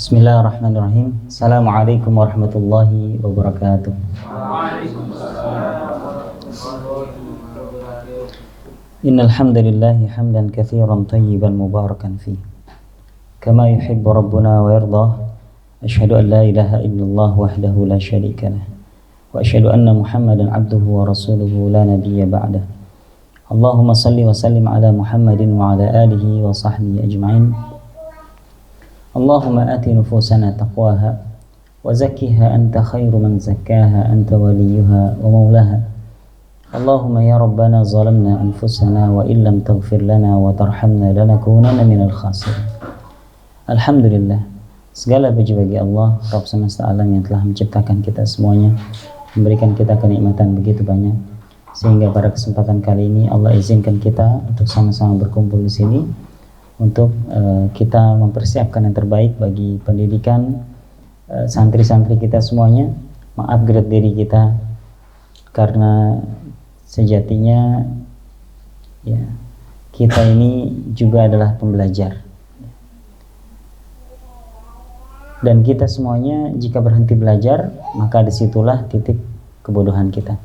Bismillahirrahmanirrahim. Assalamualaikum warahmatullahi wabarakatuh. Innal hamdalillah hamdan katsiran tayyiban mubarakan fi kama yuhibbu rabbuna wa yarda. Asyhadu an la ilaha illallah wahdahu la syarika lah wa asyhadu anna Muhammadan abduhu wa rasuluhu la nabiyya ba'dah. Allahumma salli wa sallim ala Muhammadin wa ala alihi wa sahbihi ajma'in. Allahumma ati nufusana taqwaha wa zakkiha anta khairu man zakkaha anta waliyuha wa maulaha. Allahumma ya rabbana zalamna anfusana wa illam taghfir lana wa tarhamna lanakunanna minal khasirin. Alhamdulillah, segala puji bagi Allah Rabb semesta alam yang telah menciptakan kita semuanya, memberikan kita kenikmatan begitu banyak, sehingga pada kesempatan kali ini Allah izinkan kita untuk sama-sama berkumpul di sini untuk kita mempersiapkan yang terbaik bagi pendidikan santri-santri kita semuanya, mengupgrade diri kita, karena sejatinya ya, kita ini juga adalah pembelajar, dan kita semuanya jika berhenti belajar maka disitulah titik kebodohan kita.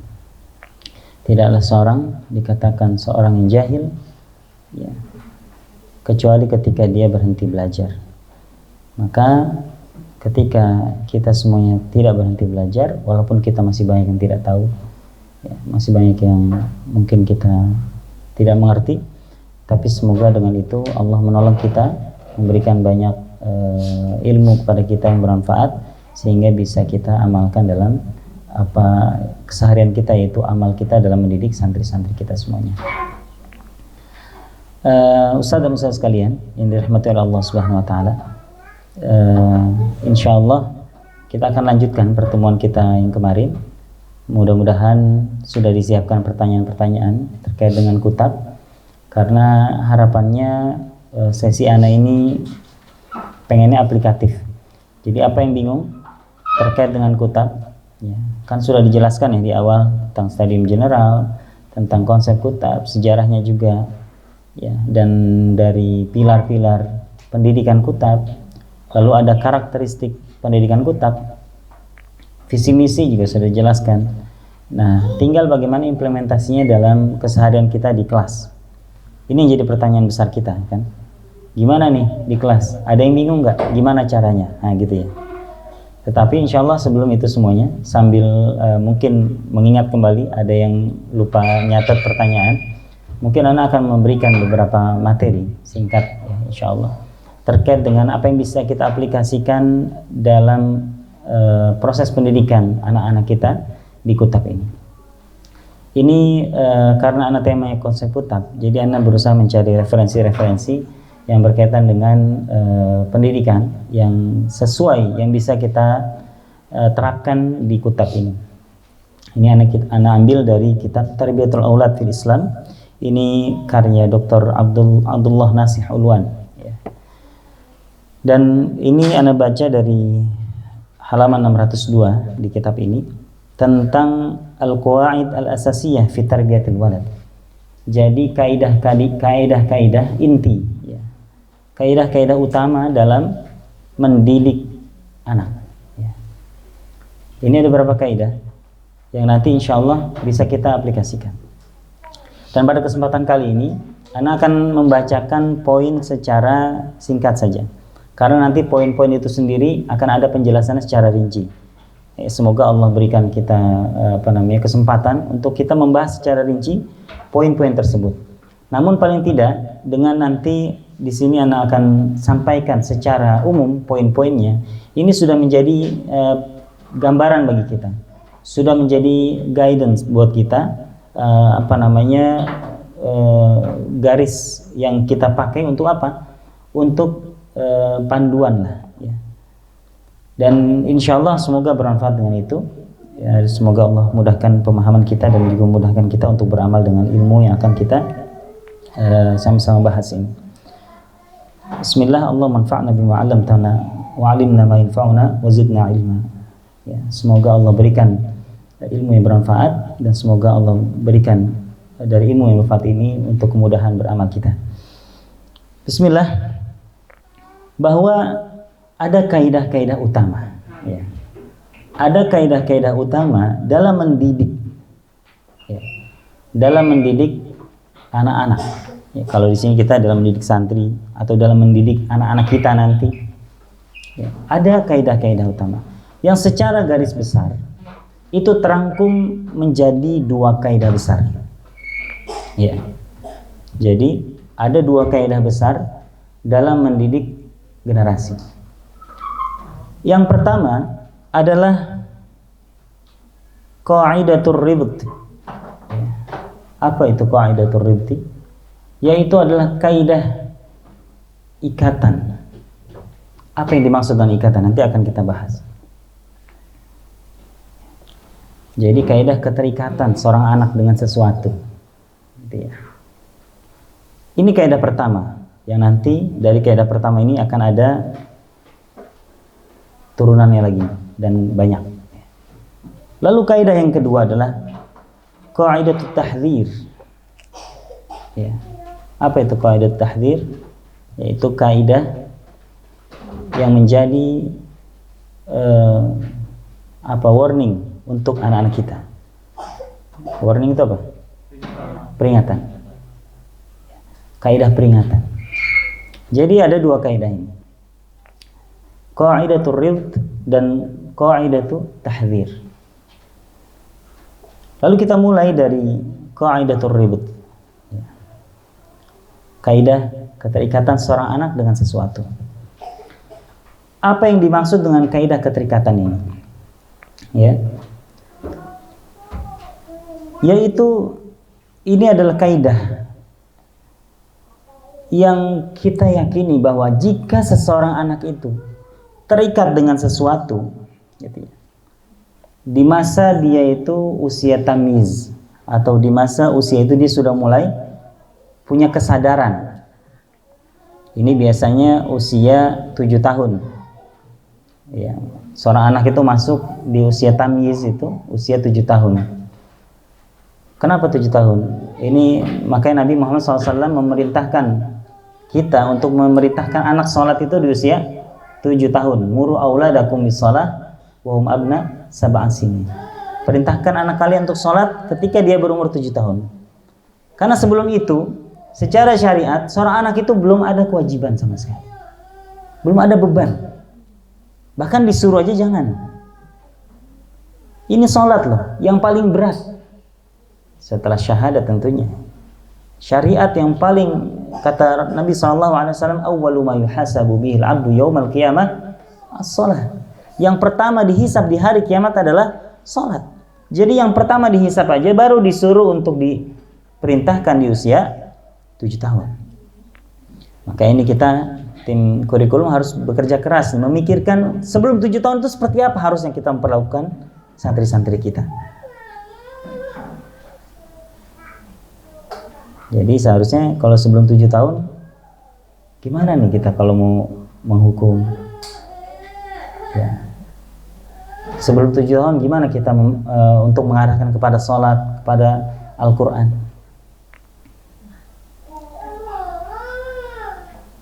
Tidaklah seorang dikatakan seorang yang jahil ya, kecuali ketika dia berhenti belajar. Maka ketika kita semuanya tidak berhenti belajar, walaupun kita masih banyak yang tidak tahu ya, masih banyak yang mungkin kita tidak mengerti, tapi semoga dengan itu Allah menolong kita, memberikan banyak ilmu kepada kita yang bermanfaat, sehingga bisa kita amalkan dalam keseharian kita, yaitu amal kita dalam mendidik santri-santri kita semuanya. Ustaz dan Ustaz sekalian yang dirahmati oleh Allah Subhanahu wa taala, insyaallah kita akan lanjutkan pertemuan kita yang kemarin. Mudah-mudahan sudah disiapkan pertanyaan-pertanyaan terkait dengan kutab, karena harapannya sesi ana ini pengennya aplikatif. Jadi apa yang bingung terkait dengan kutab ya, kan sudah dijelaskan ya di awal tentang stadium general, tentang konsep kutab, sejarahnya juga ya, dan dari pilar-pilar pendidikan kutab, lalu ada karakteristik pendidikan kutab, visi misi juga sudah dijelaskan. Nah, tinggal bagaimana implementasinya dalam keseharian kita di kelas. Ini yang jadi pertanyaan besar kita kan. Gimana nih di kelas? Ada yang bingung nggak? Gimana caranya? Nah gitu ya. Tetapi insya Allah sebelum itu semuanya, sambil mungkin mengingat kembali, ada yang lupa nyatet pertanyaan, mungkin Anda akan memberikan beberapa materi singkat ya, insya Allah, terkait dengan apa yang bisa kita aplikasikan dalam proses pendidikan anak-anak kita di kutab ini. Ini karena anak temanya konsep kutab, jadi Anda berusaha mencari referensi-referensi yang berkaitan dengan pendidikan yang sesuai, yang bisa kita terapkan di kutab ini. Ini anak ambil dari kitab Tarbiyatul Aulad fil Islam. Ini karya Dr. Abdullah Nasih Ulwan ya. Dan ini Anda baca dari halaman 602 di kitab ini tentang Al-Qawaid Al-Asasiyah fi Tarbiyatil Walad. Jadi kaidah-kaidah inti ya. Kaidah-kaidah utama dalam mendidik anak ya. Ini ada beberapa kaidah yang nanti insya Allah bisa kita aplikasikan. Dan pada kesempatan kali ini, Ana akan membacakan poin secara singkat saja, karena nanti poin-poin itu sendiri akan ada penjelasannya secara rinci. Semoga Allah berikan kita kesempatan untuk kita membahas secara rinci poin-poin tersebut. Namun paling tidak, dengan nanti di sini Ana akan sampaikan secara umum poin-poinnya, ini sudah menjadi gambaran bagi kita, sudah menjadi guidance buat kita. Garis yang kita pakai untuk apa? Untuk panduan lah ya. Dan insya Allah semoga bermanfaat dengan itu ya, semoga Allah mudahkan pemahaman kita dan juga mudahkan kita untuk beramal dengan ilmu yang akan kita sama-sama bahas ini. Bismillah, Allah manfa'na bima 'allamtana wa 'alimna ma yanfa'una wa zidna ilma ya, semoga Allah berikan ilmu yang bermanfaat, dan semoga Allah berikan dari ilmu yang bermanfaat ini untuk kemudahan beramal kita. Bismillah. Bahwa ada kaidah-kaidah utama. Ya. Ada kaidah-kaidah utama dalam mendidik, ya, dalam mendidik anak-anak. Ya, kalau di sini kita dalam mendidik santri atau dalam mendidik anak-anak kita nanti, ya, ada kaidah-kaidah utama yang secara garis besar itu terangkum menjadi dua kaidah besar. Ya. Jadi ada dua kaidah besar dalam mendidik generasi. Yang pertama adalah qaidatur ribt. Apa itu qaidatur ribt? Yaitu adalah kaidah ikatan. Apa yang dimaksud dengan ikatan? Nanti akan kita bahas. Jadi kaidah keterikatan seorang anak dengan sesuatu. Gitu ya. Ini kaidah pertama, yang nanti dari kaidah pertama ini akan ada turunannya lagi dan banyak. Lalu kaidah yang kedua adalah qaidatut tahdzir. Ya. Apa itu qaidatut tahdzir? Yaitu kaidah yang menjadi warning untuk anak-anak kita. Warning itu apa? Peringatan. Kaidah peringatan. Jadi ada dua kaidah ini. Qaidatur ribt dan qaidatu tahdzir. Lalu kita mulai dari qaidatur ribt. Kaidah keterikatan seorang anak dengan sesuatu. Apa yang dimaksud dengan kaidah keterikatan ini? Ya. Yaitu ini adalah kaidah yang kita yakini bahwa jika seseorang anak itu terikat dengan sesuatu, gitu ya, di masa dia itu usia tamiz atau di masa usia itu dia sudah mulai punya kesadaran. Ini biasanya usia 7 tahun. Ya, seorang anak itu masuk di usia tamiz itu usia 7 tahun. Kenapa 7 tahun? Ini makanya Nabi Muhammad SAW memerintahkan kita untuk memerintahkan anak sholat itu di usia 7 tahun. Muru auladakum bis-shalah wa hum abna sab'a sinin. Perintahkan anak kalian untuk sholat ketika dia berumur 7 tahun. Karena sebelum itu, secara syariat, seorang anak itu belum ada kewajiban sama sekali. Belum ada beban. Bahkan disuruh aja jangan. Ini sholat loh, yang paling berat. Setelah syahadat tentunya. Syariat yang paling, kata Nabi SAW, awwalu ma yuhasabu bihil abdu yawmal qiyamah as-salah. Yang pertama dihisab di hari kiamat adalah salat. Jadi yang pertama dihisab aja baru disuruh untuk diperintahkan di usia 7 tahun. Maka ini kita tim kurikulum harus bekerja keras memikirkan sebelum 7 tahun itu seperti apa harusnya kita memperlakukan santri-santri kita. Jadi seharusnya kalau sebelum 7 tahun gimana nih kita kalau mau menghukum? Ya. Sebelum 7 tahun gimana kita untuk mengarahkan kepada sholat, kepada Al-Quran?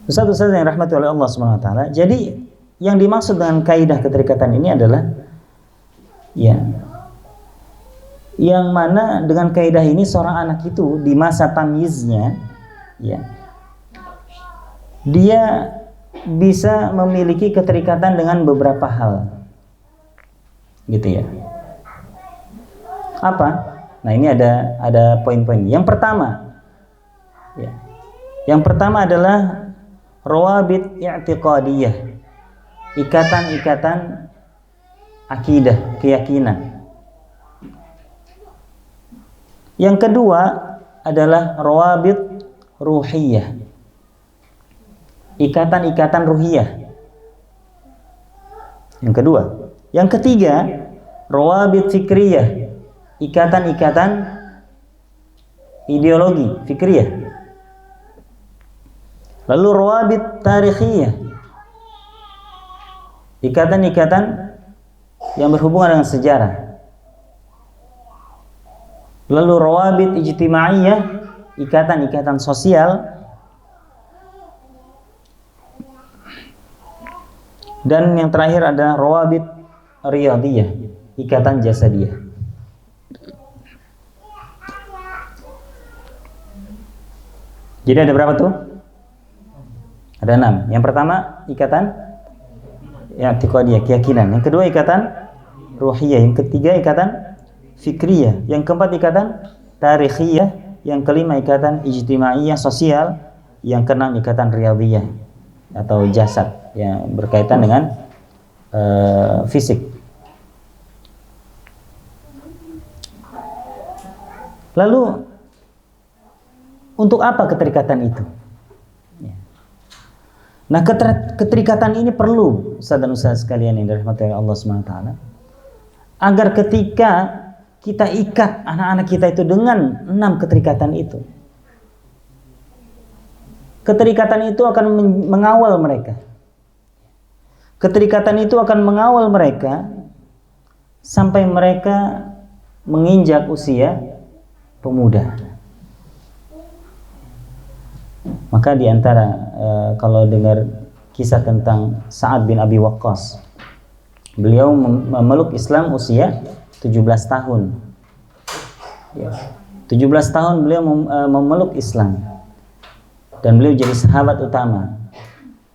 Ustaz-ustaz yang rahmati oleh Allah SWT. Jadi yang dimaksud dengan kaidah keterikatan ini adalah ya, yang mana dengan kaidah ini seorang anak itu di masa tamyiznya, ya, dia bisa memiliki keterikatan dengan beberapa hal, gitu ya. Apa? Nah ini ada poin-poin. Yang pertama, ya, yang pertama adalah rawabit i'tiqadiyah, ikatan-ikatan akidah, keyakinan. Yang kedua adalah rawabit ruhiyah, ikatan-ikatan ruhiyah. Yang kedua. Yang ketiga, rawabit fikriyah, ikatan-ikatan ideologi, fikriyah. Lalu rawabit tarikhiyah, ikatan-ikatan yang berhubungan dengan sejarah. Lalu rawabit ijtimaiyah, ikatan-ikatan sosial. Dan yang terakhir adalah rawabit riyadiyah, ikatan jasadiyah. Jadi ada berapa tuh? Ada 6. Yang pertama ikatan i'tiqadiyah, keyakinan. Yang kedua ikatan ruhiyah. Yang ketiga ikatan fikriyah. Yang keempat ikatan tarikhiyah. Yang kelima ikatan ijtimaiyah, sosial. Yang keenam ikatan riyadiyah atau jasad yang berkaitan dengan fisik. Lalu untuk apa keterikatan itu? Nah, keterikatan ini perlu Ustaz dan Ustaz sekalian yang dirahmati oleh Allah SWT, agar ketika kita ikat anak-anak kita itu dengan 6 keterikatan itu, keterikatan itu akan mengawal mereka. Keterikatan itu akan mengawal mereka sampai mereka menginjak usia pemuda. Maka diantara kalau dengar kisah tentang Sa'ad bin Abi Waqqas, beliau memeluk Islam usia 17 tahun. 17 tahun beliau memeluk Islam. Dan beliau jadi sahabat utama.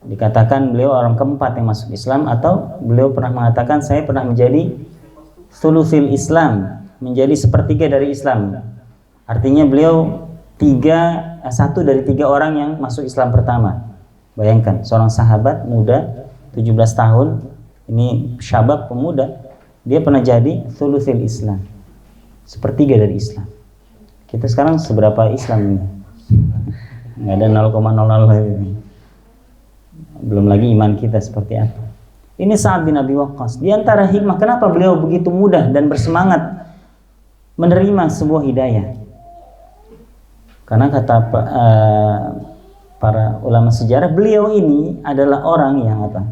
Dikatakan beliau orang keempat yang masuk Islam, atau beliau pernah mengatakan saya pernah menjadi thuluthil Islam, menjadi sepertiga dari Islam. Artinya beliau 1 dari 3 orang yang masuk Islam pertama. Bayangkan seorang sahabat muda 17 tahun, ini syabab pemuda, dia pernah jadi thuluthil Islam, sepertiga dari Islam. Kita sekarang seberapa Islam ini? Nggak ada 0,00. Belum lagi iman kita seperti apa. Ini Sa'ad bin Abi Waqqas. Di antara hikmah kenapa beliau begitu mudah dan bersemangat menerima sebuah hidayah, karena kata para ulama sejarah, beliau ini adalah orang yang apa?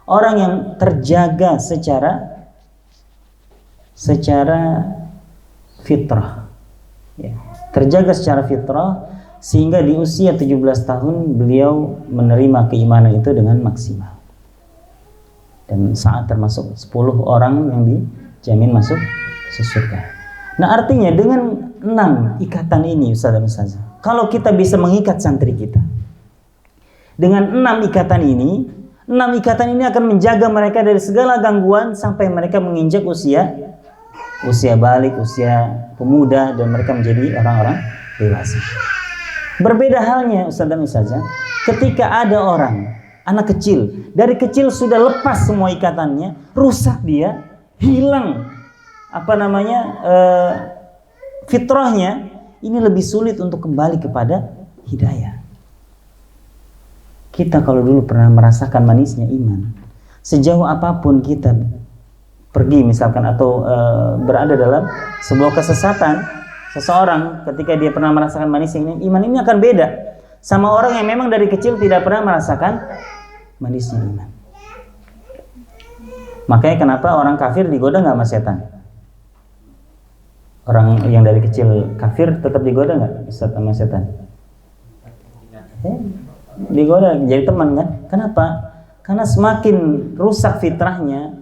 Orang yang terjaga secara fitrah. Ya, terjaga secara fitrah, sehingga di usia 17 tahun beliau menerima keimanan itu dengan maksimal. Dan saat termasuk 10 orang yang dijamin masuk surga. Nah, artinya dengan 6 ikatan ini, Ustaz dan Ustazah, kalau kita bisa mengikat santri kita dengan 6 ikatan ini, 6 ikatan ini akan menjaga mereka dari segala gangguan sampai mereka menginjak usia balik, usia pemuda, dan mereka menjadi orang-orang dewasa. Berbeda halnya Ustaz dan Ustazah, ketika ada orang, anak kecil, dari kecil sudah lepas semua ikatannya, rusak dia, hilang fitrahnya, ini lebih sulit untuk kembali kepada hidayah. Kita kalau dulu pernah merasakan manisnya iman, sejauh apapun kita pergi misalkan atau berada dalam sebuah kesesatan, seseorang ketika dia pernah merasakan manisnya iman ini akan beda sama orang yang memang dari kecil tidak pernah merasakan manisnya iman. Makanya kenapa orang kafir digoda nggak sama setan? Orang yang dari kecil kafir tetap digoda nggak sama setan? Digoda, jadi teman kan? Kenapa? Karena semakin rusak fitrahnya,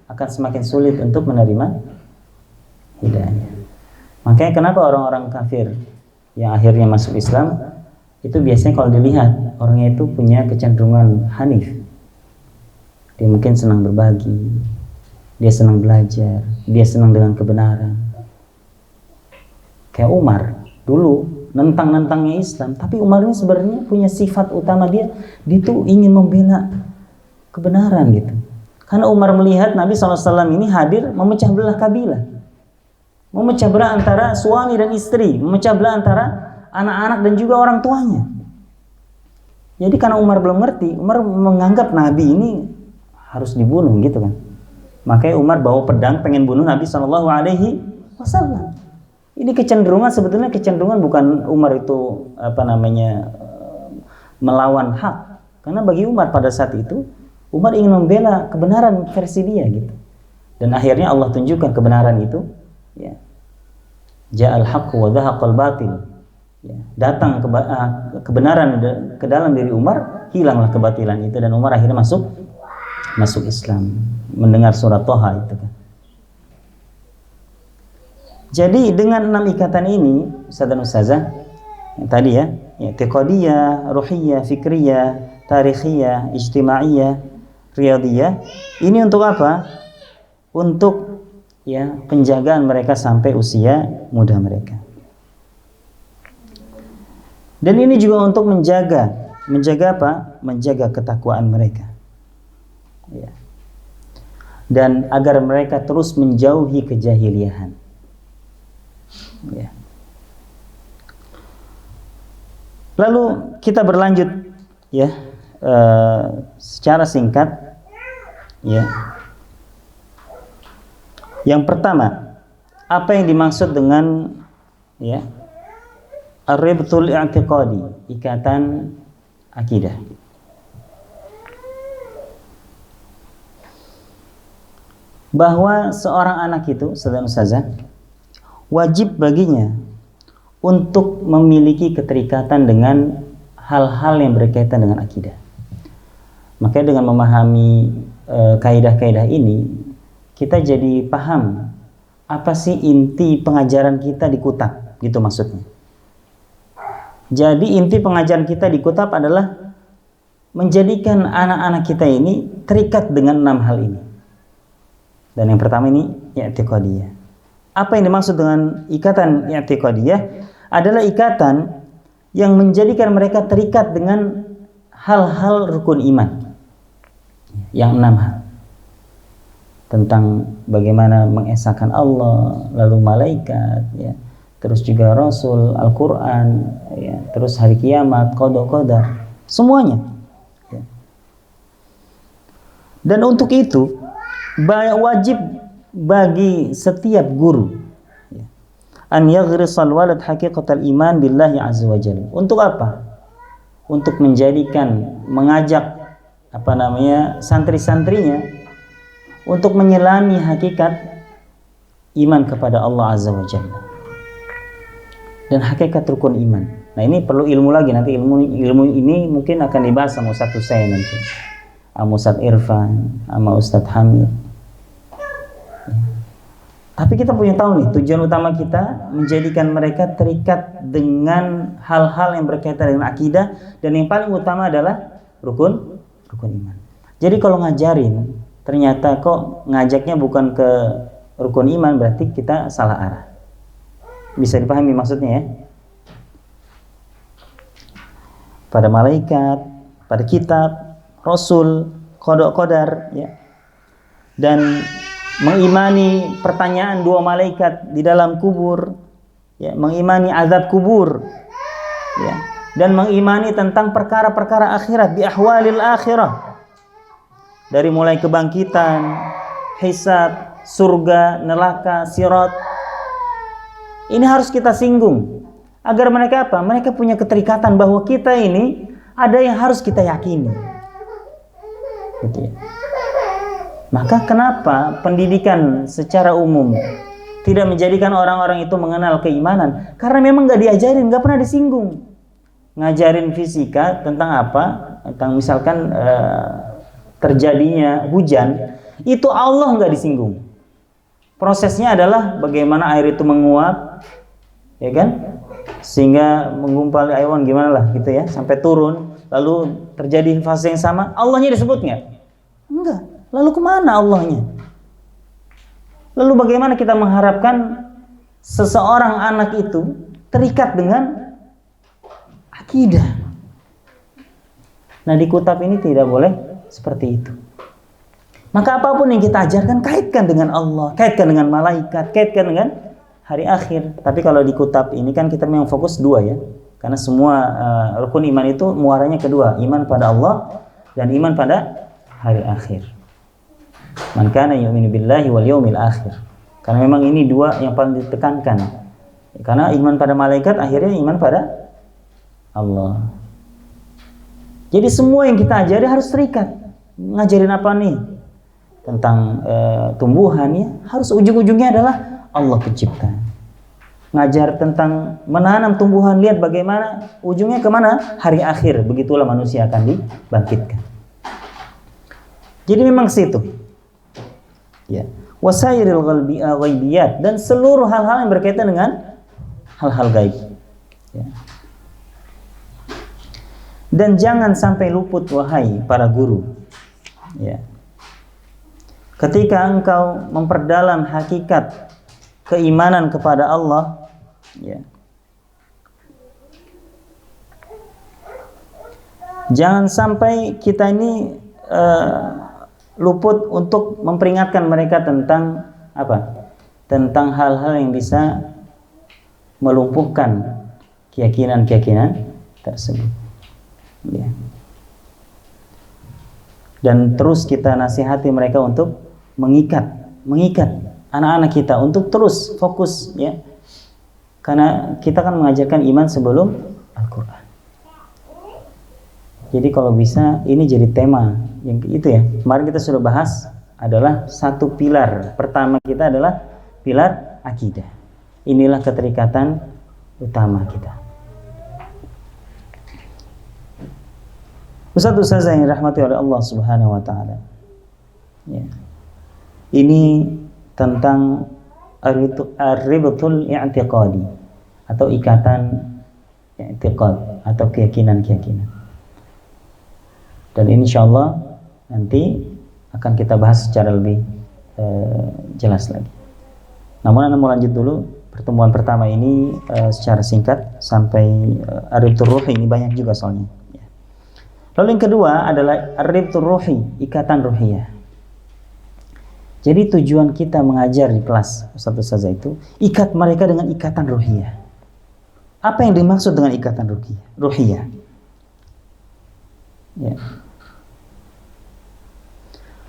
akan semakin sulit untuk menerima hidayah. Makanya kenapa orang-orang kafir yang akhirnya masuk Islam itu biasanya kalau dilihat orangnya itu punya kecenderungan hanif. Dia mungkin senang berbagi, dia senang belajar, dia senang dengan kebenaran. Kayak Umar dulu nentang-nentangnya Islam, tapi Umar ini sebenarnya punya sifat utama, dia tuh ingin membela kebenaran gitu. Karena Umar melihat Nabi SAW ini hadir memecah belah kabilah, memecah belah antara suami dan istri, memecah belah antara anak-anak dan juga orang tuanya. Jadi karena Umar belum ngerti, Umar menganggap Nabi ini harus dibunuh gitu kan. Makanya Umar bawa pedang pengen bunuh Nabi SAW. Ini kecenderungan, sebetulnya kecenderungan bukan Umar itu melawan hak. Karena bagi Umar pada saat itu, Umar ingin membela kebenaran versi dia gitu. Dan akhirnya Allah tunjukkan kebenaran itu, ya. Ja'al haqqu wa dhahaqal batil. Ya, datang kebenaran ke dalam diri Umar, hilanglah kebatilan itu, dan Umar akhirnya masuk masuk Islam, mendengar surat Toha itu kan. Jadi dengan 6 ikatan ini, Ustaz dan Ustazah, yang tadi ya, i'tiqadiyah, ruhiyah, fikriyah, tarikhiyah, ijtimaiyah, riyadiyah, ini untuk apa? Untuk ya penjagaan mereka sampai usia muda mereka. Dan ini juga untuk menjaga apa? Menjaga ketakwaan mereka. Ya. Dan agar mereka terus menjauhi kejahiliahan. Ya. Lalu kita berlanjut ya secara singkat ya. Yang pertama, apa yang dimaksud dengan ya ar-ribtul i'tiqadi, ikatan akidah. Bahwa seorang anak itu, saudara ustazah, wajib baginya untuk memiliki keterikatan dengan hal-hal yang berkaitan dengan akidah. Makanya dengan memahami kaidah-kaidah ini, kita jadi paham apa sih inti pengajaran kita di Kutab, gitu maksudnya. Jadi inti pengajaran kita di Kutab adalah menjadikan anak-anak kita ini terikat dengan 6 hal ini. Dan yang pertama ini i'tiqadiyah. Apa yang dimaksud dengan ikatan i'tiqadiyah? Adalah ikatan yang menjadikan mereka terikat dengan hal-hal rukun iman. Yang 6 hal. Tentang bagaimana mengesahkan Allah, lalu malaikat, ya, terus juga Rasul, Al-Quran, ya, terus hari kiamat, qada qadar, semuanya. Ya. Dan untuk itu wajib bagi setiap guru ya, an yaghrisal walad haqiqatal iman billahi azza wa jalla. Untuk apa? Untuk menjadikan, mengajak santri-santrinya untuk menyelami hakikat iman kepada Allah azza wa jalla dan hakikat rukun iman. Nah, ini perlu ilmu lagi, nanti ilmu ini mungkin akan dibahas sama Ustaz Husain nanti, sama Ustaz Irfan, sama Ustaz Hamid. Tapi kita punya tahu nih, tujuan utama kita menjadikan mereka terikat dengan hal-hal yang berkaitan dengan akidah, dan yang paling utama adalah rukun iman. Jadi kalau ngajarin ternyata kok ngajaknya bukan ke rukun iman, berarti kita salah arah. Bisa dipahami maksudnya ya? Pada malaikat, pada kitab, Rasul, qada qadar ya. Dan mengimani pertanyaan 2 malaikat di dalam kubur, ya, mengimani azab kubur, ya, dan mengimani tentang perkara-perkara akhirat, bi ahwalil akhirah, dari mulai kebangkitan, hisab, surga, neraka, sirat. Ini harus kita singgung agar mereka apa? Mereka punya keterikatan bahwa kita ini ada yang harus kita yakini. Gitu ya. Maka kenapa pendidikan secara umum tidak menjadikan orang-orang itu mengenal keimanan? Karena memang nggak diajarin, nggak pernah disinggung. Ngajarin fisika tentang apa? Tentang misalkan terjadinya hujan, itu Allah nggak disinggung. Prosesnya adalah bagaimana air itu menguap, ya kan? Sehingga menggumpal awan gimana lah gitu ya, sampai turun, lalu terjadi fase yang sama. Allahnya disebut nggak? Enggak. Lalu kemana Allahnya? Lalu bagaimana kita mengharapkan seseorang anak itu terikat dengan akidah? Nah, di Kutab ini tidak boleh seperti itu. Maka apapun yang kita ajarkan, kaitkan dengan Allah, kaitkan dengan malaikat, kaitkan dengan hari akhir. Tapi kalau di Kutab ini kan kita memang fokus 2 ya. Karena semua rukun iman itu muaranya kedua, iman pada Allah dan iman pada hari akhir. Man kana yu'minu billahi wal yawmil akhir. Karena memang ini 2 yang paling ditekankan. Karena iman pada malaikat akhirnya iman pada Allah. Jadi semua yang kita ajari harus terikat. Ngajarin apa nih? Tentang tumbuhan ya, harus ujung-ujungnya adalah Allah pencipta. Ngajar tentang menanam tumbuhan, lihat bagaimana ujungnya kemana? Hari akhir, begitulah manusia akan dibangkitkan. Jadi memang ke situ. Ya. Wasairil ghaibiyat, dan seluruh hal-hal yang berkaitan dengan hal-hal gaib. Ya. Dan jangan sampai luput wahai para guru. Ya. Ketika engkau memperdalam hakikat keimanan kepada Allah, ya. Jangan sampai kita ini luput untuk memperingatkan mereka tentang apa? Tentang hal-hal yang bisa melumpuhkan keyakinan-keyakinan tersebut. Ya. Dan terus kita nasihati mereka untuk mengikat anak-anak kita untuk terus fokus, ya. Karena kita kan mengajarkan iman sebelum Al-Qur'an. Jadi kalau bisa ini jadi tema yang itu, ya. Kemarin kita sudah bahas, adalah satu pilar. Pertama kita adalah pilar akidah. Inilah keterikatan utama kita. Ustaz-ustazah yang dirahmati oleh Allah Subhanahu wa taala. Ya. Ini tentang ar-ribtul i'tiqadi atau ikatan i'tiqad atau keyakinan-keyakinan. Dan insyaallah nanti akan kita bahas secara lebih jelas lagi. Namun Anda mau lanjut dulu pertemuan pertama ini secara singkat sampai ar-ribtul ruhi, ini banyak juga soalnya. Lalu yang kedua adalah ar-ribtul ruhi, ikatan ruhiyah. Jadi tujuan kita mengajar di kelas Ustaz-ustazah itu ikat mereka dengan ikatan ruhiyah. Apa yang dimaksud dengan ikatan ruhiyah? Ya.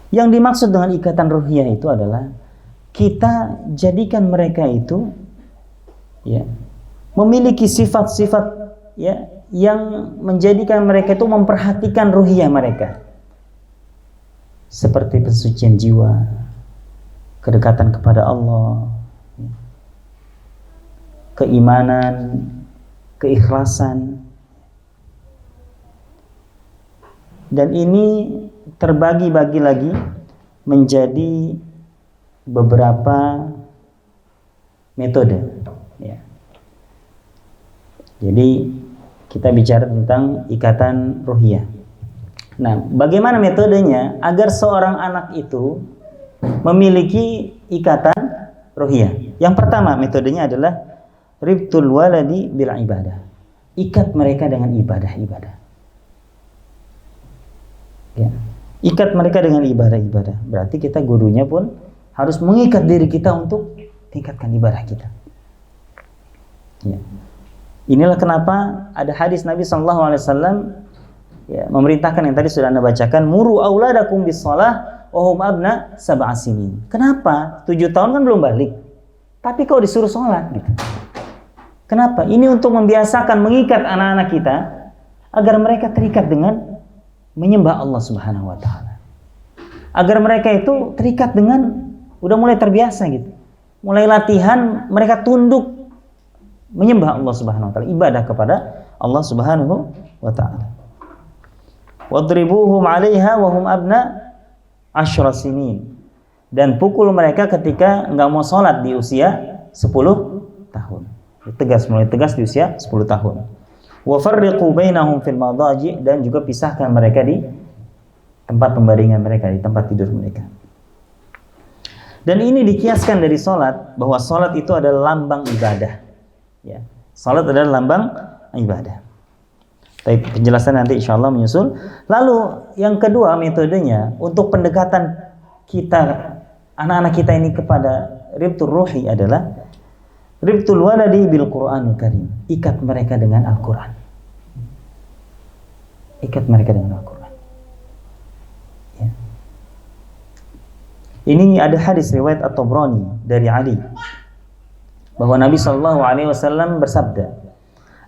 Yang dimaksud dengan ikatan ruhiyah itu adalah kita jadikan mereka itu, ya, memiliki sifat-sifat, ya, yang menjadikan mereka itu memperhatikan ruhiyah mereka, seperti pensucian jiwa, kedekatan kepada Allah, keimanan, keikhlasan. Dan ini terbagi-bagi lagi menjadi beberapa metode, ya. Jadi kita bicara tentang ikatan ruhiyah. Nah, bagaimana metodenya agar seorang anak itu memiliki ikatan ruhiyah? Yang pertama metodenya adalah ribtul waladi bil ibadah. Ikat mereka dengan ibadah-ibadah. Ya. Ikat mereka dengan ibadah-ibadah. Berarti kita gurunya pun harus mengikat diri kita untuk tingkatkan ibadah kita. Ya. Inilah kenapa ada hadis Nabi SAW, ya, memerintahkan yang tadi sudah Anda bacakan, muru auladakum bis shalah wa hum abna sab'a sinin. Kenapa? 7 tahun kan belum balik. Tapi kau disuruh sholat gitu. Kenapa? Ini untuk membiasakan, mengikat anak-anak kita agar mereka terikat dengan menyembah Allah Subhanahu wa taala. Agar mereka itu terikat dengan, udah mulai terbiasa gitu. Mulai latihan mereka tunduk menyembah Allah Subhanahu wa taala, ibadah kepada Allah Subhanahu wa taala. Wadribuhum 'alaiha wa hum abna 10 sinin. Dan pukul mereka ketika enggak mau salat di usia 10 tahun. Mulai tegas di usia 10 tahun. Wa farriqu bainahum fil madaji, dan juga pisahkan mereka di tempat pembaringan mereka, di tempat tidur mereka. Dan ini dikiaskan dari salat, bahwa salat itu adalah lambang ibadah. Ya, salat adalah lambang ibadah. Tapi penjelasan nanti insyaallah menyusul. Lalu yang kedua metodenya untuk pendekatan kita, anak-anak kita ini kepada ribtul ruhi adalah ribtul waladi bil Qur'anil Karim. Ikat mereka dengan Al-Qur'an. Ikat mereka dengan Al-Qur'an. Ya. Ini ada hadis riwayat At-Tabrani dari Ali, bahwa Nabi SAW bersabda,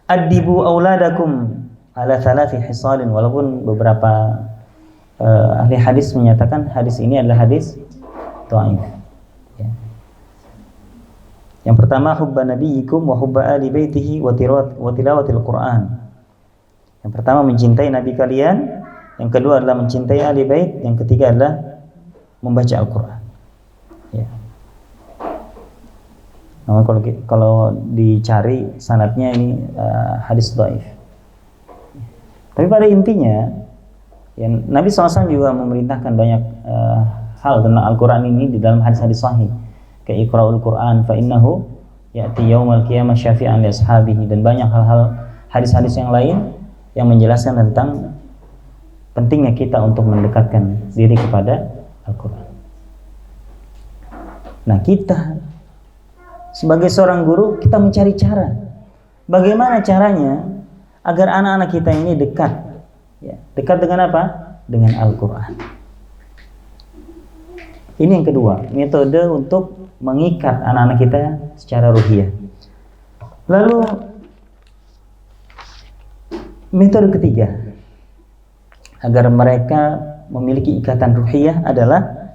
"Addibu auladakum ala thalathi hisalin." Walaupun beberapa ahli hadis menyatakan hadis ini adalah hadis dhaif. Ya. Yang pertama, hubba nabiyikum wa hubba ali baitihi wa tilawatil Qur'an. Yang pertama mencintai nabi kalian yang kedua adalah mencintai ahli bait, yang ketiga adalah membaca Al-Quran. Ya. Namun kalau dicari sanadnya ini hadis dhaif. Tapi pada intinya, ya, Nabi SAW juga memerintahkan banyak hal tentang Al-Quran ini di dalam hadis-hadis sahih. Kayak Iqra'ul Quran fa innahu ya'ti yaumal qiyamah syafi'an li ashabihi, dan banyak hal-hal hadis-hadis yang lain yang menjelaskan tentang pentingnya kita untuk mendekatkan diri kepada Al-Quran. Nah, kita sebagai seorang guru, kita mencari cara. Bagaimana caranya agar anak-anak kita ini dekat? Ya, dekat dengan apa? Dengan Al-Quran. Ini yang kedua, metode untuk mengikat anak-anak kita secara ruhiyah. Lalu metode ketiga agar mereka memiliki ikatan ruhiyah adalah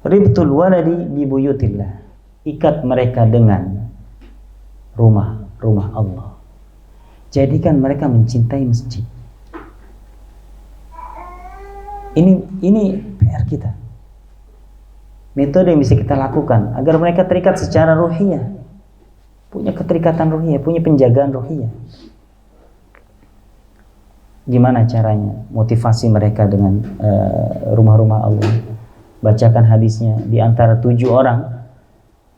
ribtul waladi bi buyutillah. Ikat mereka dengan rumah Allah. Jadikan mereka mencintai masjid. Ini PR kita. Metode yang bisa kita lakukan agar mereka terikat secara ruhiyah. Punya keterikatan ruhiyah, punya penjagaan ruhiyah. Gimana caranya? Motivasi mereka dengan rumah-rumah Allah. Bacakan hadisnya. Di antara 7 orang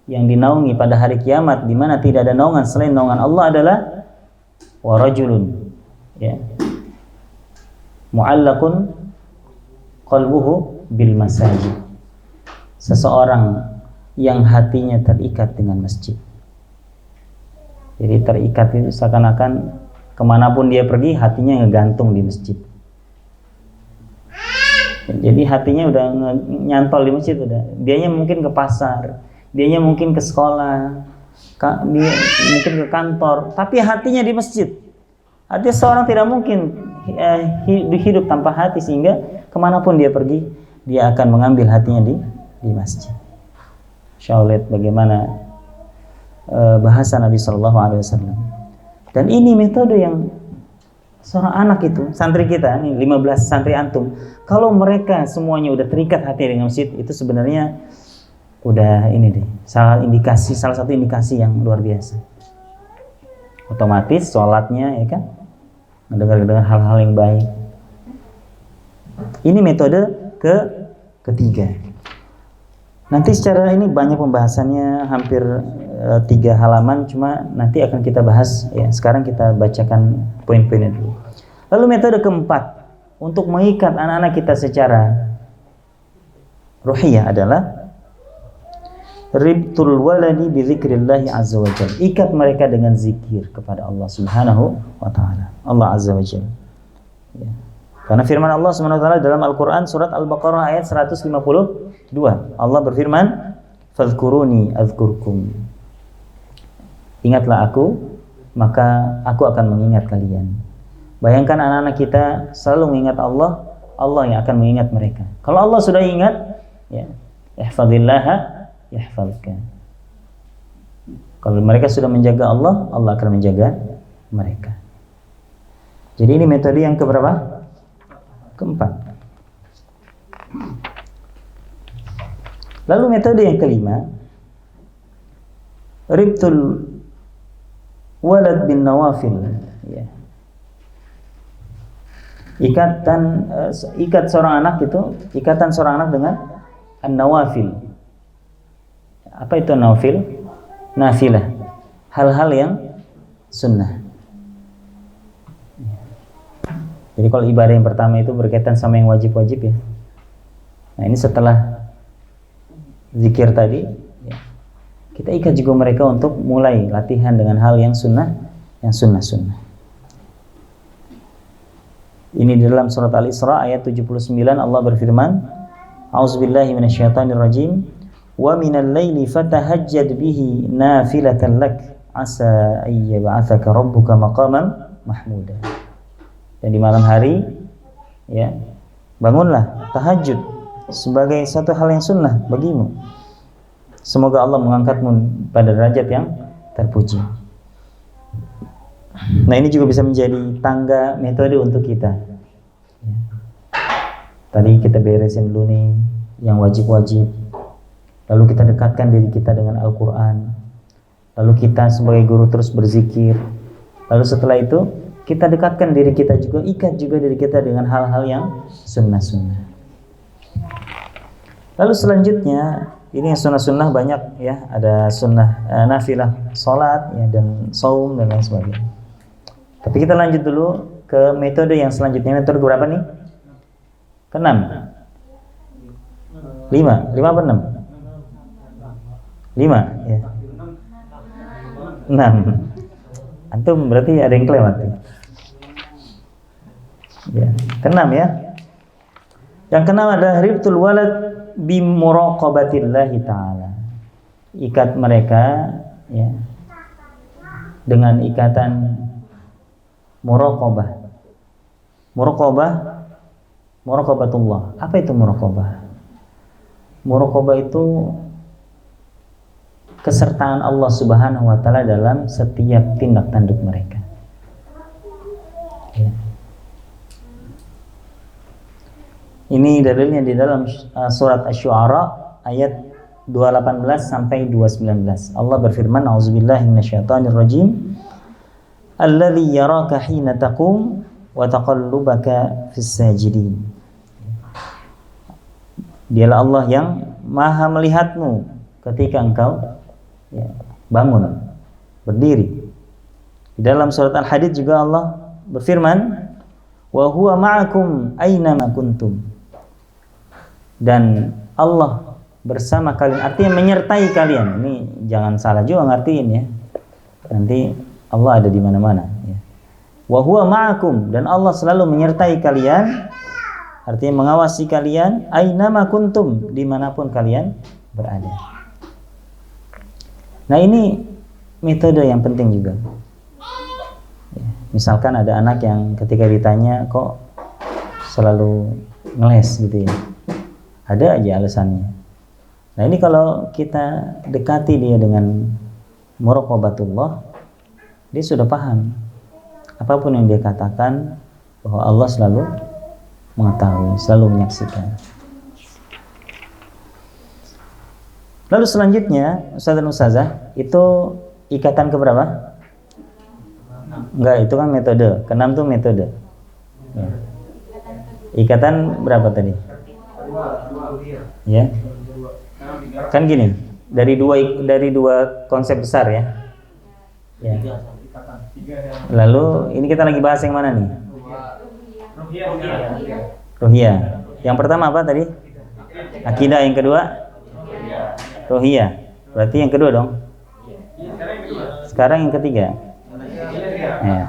yang dinaungi pada hari kiamat, di mana tidak ada naungan selain naungan Allah, adalah warajulun, ya, mu'allaqun qalbuhu bil masajid. Seseorang yang hatinya terikat dengan masjid. Jadi terikat itu seakan-akan kemanapun dia pergi hatinya ngegantung di masjid. Jadi hatinya udah nyantol di masjid, udah. Dianya mungkin ke pasar, dianya mungkin ke sekolah, dia mungkin ke kantor, tapi hatinya di masjid. Artinya seorang tidak mungkin hidup tanpa hati, sehingga kemanapun dia pergi, dia akan mengambil hatinya di masjid. Insya Allah, lihat bagaimana bahasa Nabi SAW. Dan ini metode yang seorang anak itu, santri kita, ini 15 santri antum, kalau mereka semuanya udah terikat hati dengan masjid, itu sebenarnya udah ini deh, salah satu indikasi yang luar biasa. Otomatis sholatnya, ya kan, mendengar hal-hal yang baik. Ini metode ketiga. Nanti secara ini banyak pembahasannya, hampir 3 halaman, cuma nanti akan kita bahas, ya. Sekarang kita bacakan poin-poinnya dulu. Lalu metode keempat untuk mengikat anak-anak kita secara ruhiyah adalah ribtul waladi bi dzikrillah azza wa jalla. Ikat mereka dengan zikir kepada Allah Subhanahu wa taala. Allah azza wa jalla. Ya. Karena firman Allah Subhanahu wa taala dalam Al-Qur'an surat Al-Baqarah ayat 152. Allah berfirman, "Fadhkuruni adzkurkum." Ingatlah aku, maka aku akan mengingat kalian. Bayangkan anak-anak kita selalu mengingat Allah, Allah yang akan mengingat mereka. Kalau Allah sudah ingat, ya, ihfazillaha yahfazka. Kalau mereka sudah menjaga Allah, Allah akan menjaga mereka. Jadi ini metode yang keberapa? Keempat. Lalu metode yang kelima, ribtul walad bin nawafil, ya. Ikat seorang anak itu, ikatan seorang anak dengan an-nawafil. Apa itu nawafil? Nafilah, hal-hal yang sunnah. Jadi kalau ibadah yang pertama itu berkaitan sama yang wajib-wajib, ya. Nah, ini setelah zikir tadi, ya, kita ikat juga mereka untuk mulai latihan dengan hal yang sunnah, yang sunnah-sunnah. Ini di dalam surat Al-Isra ayat 79, Allah berfirman, "A'udzubillahi minasyaitonirrajim, wa minal laili fatahajjad bihi nafilatan lak, asa ay yab'atsaka rabbuka maqaman mahmuda." Dan di malam hari, ya, bangunlah tahajud sebagai satu hal yang sunnah bagimu. Semoga Allah mengangkatmu pada derajat yang terpuji. Nah, ini juga bisa menjadi tangga metode untuk kita. Ya. Tadi kita beresin dulu nih yang wajib-wajib. Lalu kita dekatkan diri kita dengan Al-Quran. Lalu kita sebagai guru terus berzikir. Lalu setelah itu kita dekatkan diri kita juga, ikat juga diri kita dengan hal-hal yang sunnah-sunnah. Lalu selanjutnya ini yang sunnah-sunnah banyak ya, ada sunnah nafilah, salat ya, dan saum dan lain sebagainya. Tapi kita lanjut dulu ke metode yang selanjutnya. Metode berapa nih? Ke-6. 5 apa 6? 5 ya. 6. Antum berarti ada yang kelewat ya. Ke-6 ya. Yang ke-6 adalah ribtul walad bi muraqabatillahi ta'ala. Ikat mereka ya dengan ikatan muraqabah. Muraqabatullah. Apa itu muraqabah? Muraqabah itu kesertaan Allah Subhanahu wa taala dalam setiap tindak tanduk mereka. Ya. Ini dalilnya di dalam surat Asy-Syu'ara ayat 218 sampai 219. Allah berfirman, "A'udzubillahi minasyaitonirrajim. Alladzi yaraka hina taqum wa taqallubaka fis sajidin." Dialah Allah yang Maha melihatmu ketika engkau ya, bangun, berdiri. Di dalam surat Al-Hadid juga Allah berfirman, "Wa huwa ma'akum aina ma kuntum." Dan Allah bersama kalian, artinya menyertai kalian. Ini jangan salah juga ngertiin ya. Nanti Allah ada di mana-mana ya. Wa huwa ma'akum, dan Allah selalu menyertai kalian, artinya mengawasi kalian, aina ma kuntum, dimanapun kalian berada. Nah ini metode yang penting juga ya, misalkan ada anak yang ketika ditanya kok selalu ngeles gitu ya, ada aja alasannya. Nah ini kalau kita dekati dia dengan muraqabatullah, dia sudah paham apapun yang dia katakan bahwa Allah selalu mengetahui, selalu menyaksikan. Lalu selanjutnya, Ustaz dan Ustazah, itu ikatan keberapa? Enggak, itu kan metode. Ke-6 tuh metode. Ya. Ikatan berapa tadi? Ya. Kan gini, dari dua konsep besar ya. Ya. Lalu ini kita lagi bahas yang mana nih? Ruhiyah. Yang pertama apa tadi? Akidah. Yang kedua? Ruhiyah. Berarti yang kedua dong. Sekarang yang ketiga. Ya.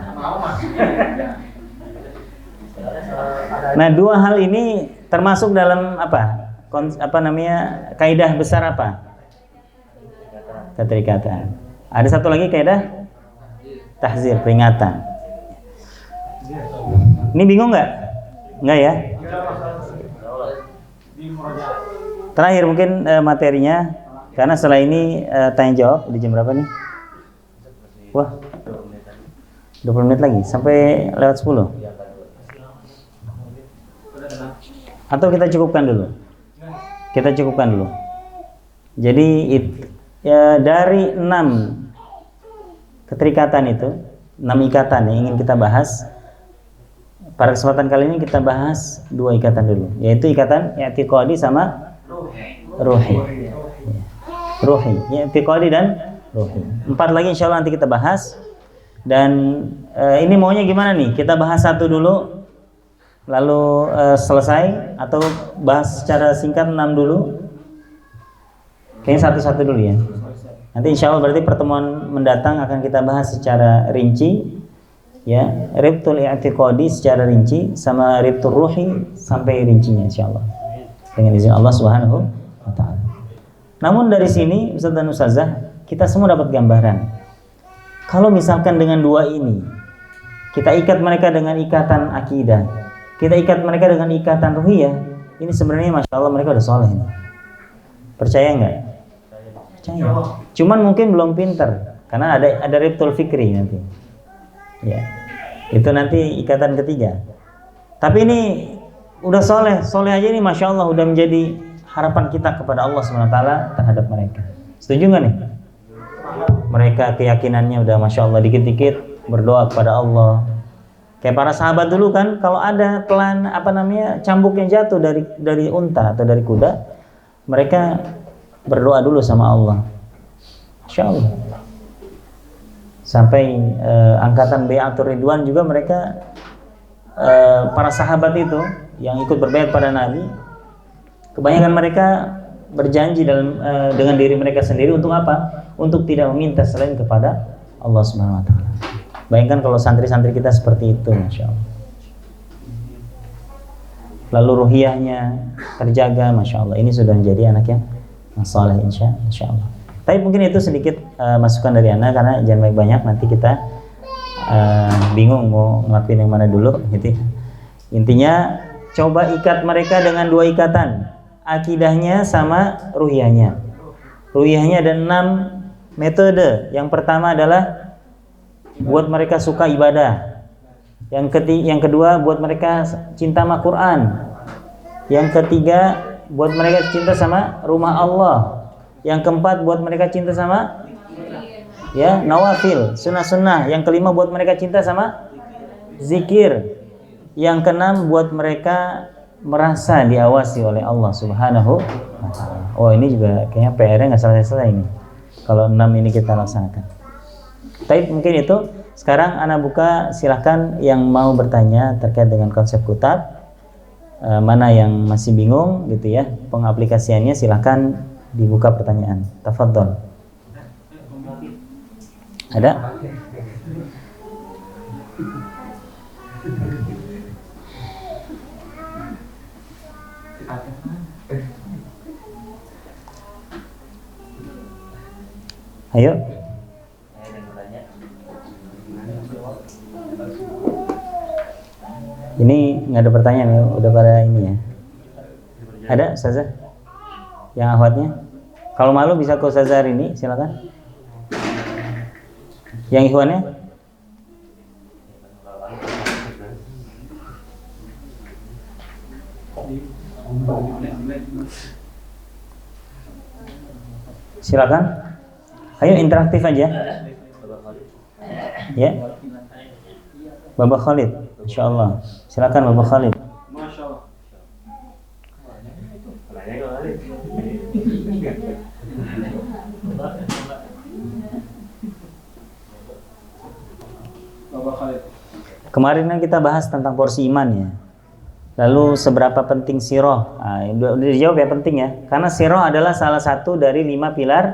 Nah, dua hal ini termasuk dalam apa? Apa namanya? Kaidah besar apa? Keterikatan. Ada satu lagi kaidah tahzir, peringatan. Ini bingung nggak? Nggak ya? Terakhir mungkin materinya. Karena setelah ini tanya jawab. Di jam berapa nih? Wah, 20 menit lagi sampai lewat 10. Atau kita cukupkan dulu. Jadi ya, dari 6 keterikatan itu, 6 ikatan yang ingin kita bahas. Pada kesempatan kali ini kita bahas 2 ikatan dulu, yaitu ikatan i'tiqadi sama ruhi. Ruhi, i'tiqadi dan ruhi. 4 lagi insyaallah nanti kita bahas. Dan ini maunya gimana nih? Kita bahas satu dulu, lalu selesai, atau bahas secara singkat 6 dulu? Kayaknya satu-satu dulu ya. Nanti insyaallah berarti pertemuan mendatang akan kita bahas secara rinci, ya, ribtul i'tiqadi secara rinci, sama ribtul ruhi sampai rincinya insyaallah. Dengan izin Allah Subhanahu wa taala. Namun dari sini Ustaz dan Ustazah, kita semua dapat gambaran. Kalau misalkan dengan 2 ini, kita ikat mereka dengan ikatan akidah, kita ikat mereka dengan ikatan ruhiyah, ini sebenarnya Masya Allah mereka udah soleh ini. Percaya nggak? Percaya. Cuman mungkin belum pinter, karena ada ribtul fikri nanti. Ya, itu nanti ikatan ketiga. Tapi ini udah soleh aja ini, masya Allah udah menjadi harapan kita kepada Allah SWT terhadap mereka. Setuju nggak nih? Mereka keyakinannya udah masya Allah, dikit-dikit berdoa kepada Allah. Kayak para sahabat dulu kan, kalau ada cambuk yang jatuh dari unta atau dari kuda, mereka berdoa dulu sama Allah. Masya Allah. Sampai angkatan Bai'atur Ridwan juga mereka, para sahabat itu yang ikut berbaiat pada Nabi, kebanyakan mereka berjanji dengan diri mereka sendiri untuk apa? Untuk tidak meminta selain kepada Allah Subhanahu wa taala. Bayangkan kalau santri-santri kita seperti itu, masya Allah. Lalu ruhiyahnya terjaga, masya Allah. Ini sudah menjadi anak yang saleh, insya Allah. Tapi mungkin itu sedikit masukan dari Ana, karena jangan banyak, nanti kita bingung mau ngelakuin yang mana dulu, gitu. Intinya coba ikat mereka dengan 2 ikatan, akidahnya sama ruhiyahnya. Ruhiyahnya ada 6 metode. Yang pertama adalah buat mereka suka ibadah. Yang kedua buat mereka cinta sama Quran. Yang ketiga buat mereka cinta sama rumah Allah. Yang keempat buat mereka cinta sama nawafil, sunnah-sunnah. Yang kelima buat mereka cinta sama zikir. Yang keenam buat mereka merasa diawasi oleh Allah Subhanahu wa ta'ala. Oh, ini juga kayaknya PR-nya nggak selesai-selesai ini kalau 6 ini kita laksanakan. Tapi mungkin itu. Sekarang Ana buka, silahkan yang mau bertanya terkait dengan konsep kutab, mana yang masih bingung gitu ya, pengaplikasiannya, silahkan dibuka pertanyaan. Tafadhol. Ada? Ayo. Ini nggak ada pertanyaan ya, udah pada ini ya. Ada Ustazah? Yang akhwatnya? Kalau malu bisa ke Ustazah hari ini, silakan. Yang ikhwannya? Silakan. Ayo interaktif aja. Ya. Bapak Khalid, insyaallah. Silakan Bapak Khalid. Masyaallah. Kemarin kan kita bahas tentang porsi iman ya. Lalu seberapa penting sirah? Udah dijawab ya, penting ya. Karena sirah adalah salah satu dari 5 pilar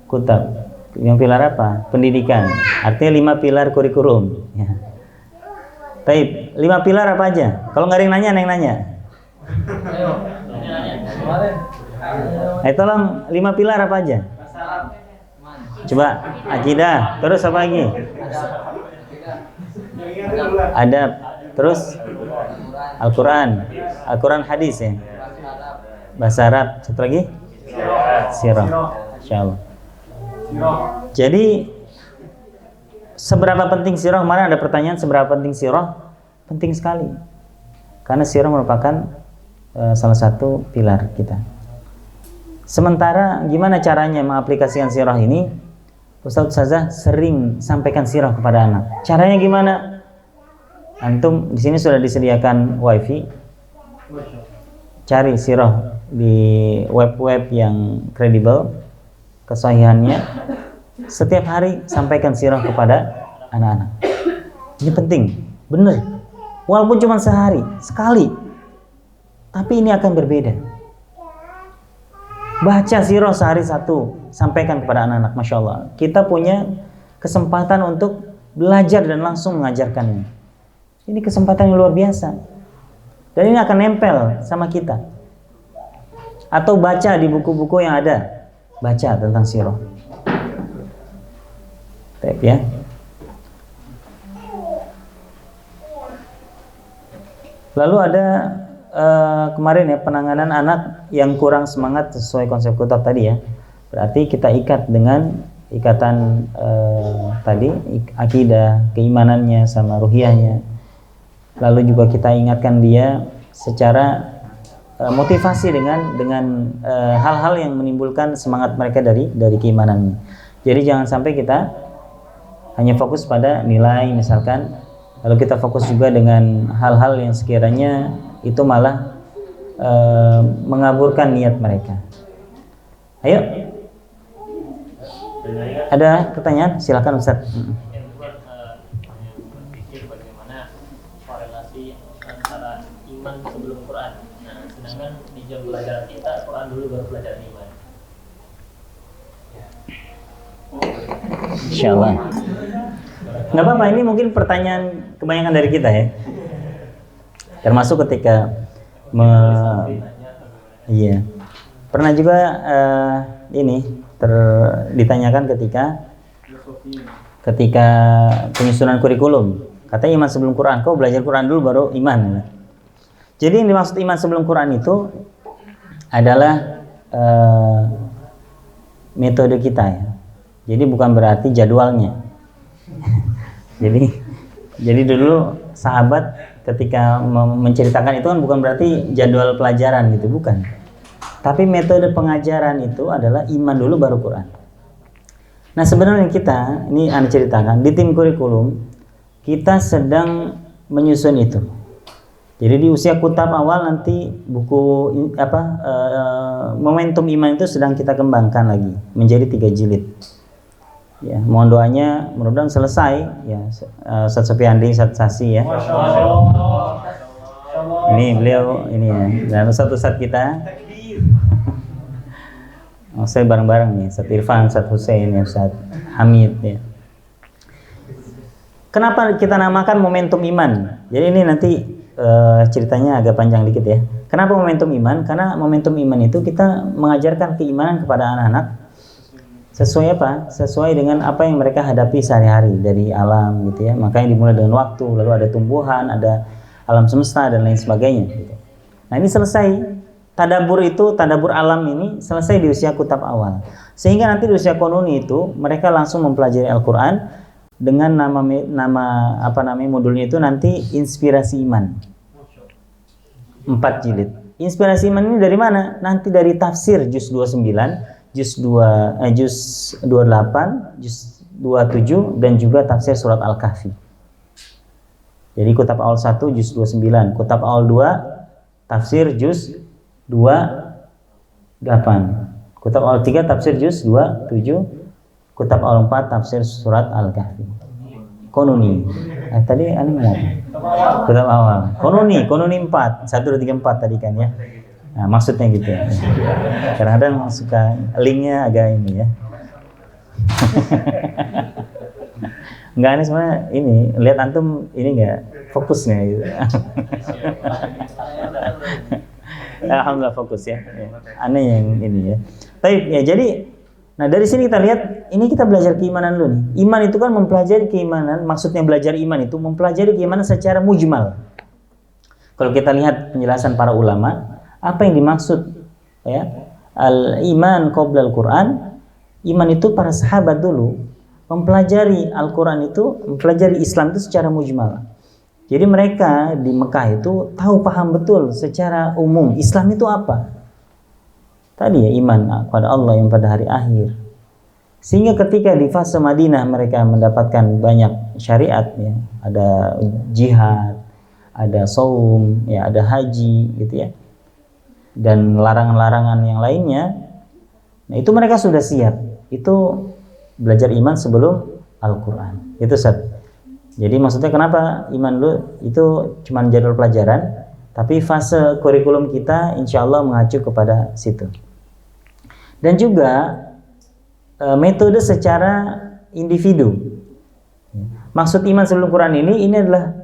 kutab. Yang pilar apa? Pendidikan. Artinya 5 pilar kurikulum. Ya. Taib, 5 pilar apa aja? Kalau nggak ada yang nanya. Ayo tolong, 5 pilar apa aja? Coba, akidah. Terus apa lagi? Adab. Terus Al-Quran hadis ya. Bahasa Arab. Satu lagi? Sirah. Insyaallah. Jadi seberapa penting sirah? Kemarin ada pertanyaan seberapa penting sirah? Penting sekali. Karena sirah merupakan salah satu pilar kita. Sementara gimana caranya mengaplikasikan sirah ini? Ustazah sering sampaikan sirah kepada anak. Caranya gimana? Antum di sini sudah disediakan wifi. Cari sirah di web-web yang kredibel, kesahihannya. Setiap hari sampaikan sirah kepada anak-anak. Ini penting, benar. Walaupun cuma sehari, sekali, tapi ini akan berbeda. Baca sirah sehari 1, sampaikan kepada anak-anak. Masya Allah, kita punya kesempatan untuk belajar dan langsung mengajarkannya. Ini kesempatan yang luar biasa. Dan ini akan nempel sama kita. Atau baca di buku-buku yang ada. Baca tentang sirah. Baik ya. Lalu ada kemarin ya, penanganan anak yang kurang semangat sesuai konsep kutab tadi ya. Berarti kita ikat dengan ikatan tadi, akidah, keimanannya sama ruhiyahnya. lalu juga kita ingatkan dia secara motivasi dengan hal-hal yang menimbulkan semangat mereka dari keimanannya. Jadi jangan sampai kita hanya fokus pada nilai misalkan, lalu kita fokus juga dengan hal-hal yang sekiranya itu malah mengaburkan niat mereka. Ayo, ada pertanyaan? Silakan Ustaz. Bagaimana korelasi antara iman sebelum Quran? Nah, sedangkan di jam pelajaran kita Quran dulu baru pelajaran iman. Insyaallah. Nggak apa-apa, ini mungkin pertanyaan kebanyakan dari kita ya. Termasuk ketika iya. Pernah juga ditanyakan ketika penyusunan kurikulum. Katanya iman sebelum Quran, kau belajar Quran dulu baru iman. Jadi yang dimaksud iman sebelum Quran itu adalah metode kita ya. Jadi bukan berarti jadwalnya. jadi dulu sahabat ketika menceritakan itu kan bukan berarti jadwal pelajaran gitu, bukan. Tapi metode pengajaran itu adalah iman dulu baru Quran. Nah sebenarnya kita, ini Anda ceritakan, di tim kurikulum, kita sedang menyusun itu. Jadi di usia kutab awal nanti buku momentum iman itu sedang kita kembangkan lagi, menjadi 3 jilid. Ya, mohon doanya, mudah-mudahan selesai ya. Ustaz Sofiandi, Ustaz Sasi ya. Ini beliau ini ya, dan Ustaz kita. Saya bareng-bareng nih, Ustaz Irfan, Ustaz Hussein, ya, Ustaz Hamid ya. Kenapa kita namakan momentum iman? Jadi ini nanti ceritanya agak panjang dikit ya. Kenapa momentum iman? Karena momentum iman itu kita mengajarkan keimanan kepada anak-anak sesuai apa? Sesuai dengan apa yang mereka hadapi sehari-hari dari alam gitu ya. Makanya dimulai dengan waktu, lalu ada tumbuhan, ada alam semesta dan lain sebagainya gitu. Nah, ini selesai tadabbur alam ini selesai di usia kutab awal. Sehingga nanti di usia konuni itu mereka langsung mempelajari Al-Qur'an dengan nama modulnya itu nanti inspirasi iman. 4 jilid. Inspirasi iman ini dari mana? Nanti dari tafsir juz 29, juz 28, juz 27 dan juga tafsir surat Al-Kahfi. Jadi kutab awal 1 juz 29, kutab awal 2 tafsir juz 28, kutab awal 3 tafsir juz 27, kutab awal 4 tafsir surat Al-Kahfi. Konuni. Tadi aneh ngomong. Kutab awal. Konuni 4, 1 2 3 4 tadi kan ya. Nah, maksudnya gitu ya. Kadang-kadang suka linknya agak ini ya. Enggak, aneh sebenarnya ini lihat antum ini enggak fokusnya gitu. Alhamdulillah fokus ya. Aneh yang ini ya. Baik ya, jadi nah dari sini kita lihat ini kita belajar keimanan dulu nih. Iman itu kan mempelajari keimanan, maksudnya belajar iman itu mempelajari keimanan secara mujmal. Kalau kita lihat penjelasan para ulama, apa yang dimaksud ya? Al-iman qabla al-Qur'an, iman itu para sahabat dulu mempelajari Al-Qur'an itu, mempelajari Islam itu secara mujmal. Jadi mereka di Mekah itu tahu paham betul secara umum Islam itu apa. Tadi ya iman kepada Allah yang pada hari akhir. Sehingga ketika di fase Madinah mereka mendapatkan banyak syariat ya, ada jihad, ada saum, ya ada haji gitu ya. Dan larangan-larangan yang lainnya. Nah, itu mereka sudah siap. Itu belajar iman sebelum Al-Qur'an. Itu satu. Jadi maksudnya kenapa iman dulu itu cuma jadwal pelajaran, tapi fase kurikulum kita insya Allah mengacu kepada situ. Dan juga metode secara individu. Maksud iman sebelum Quran ini adalah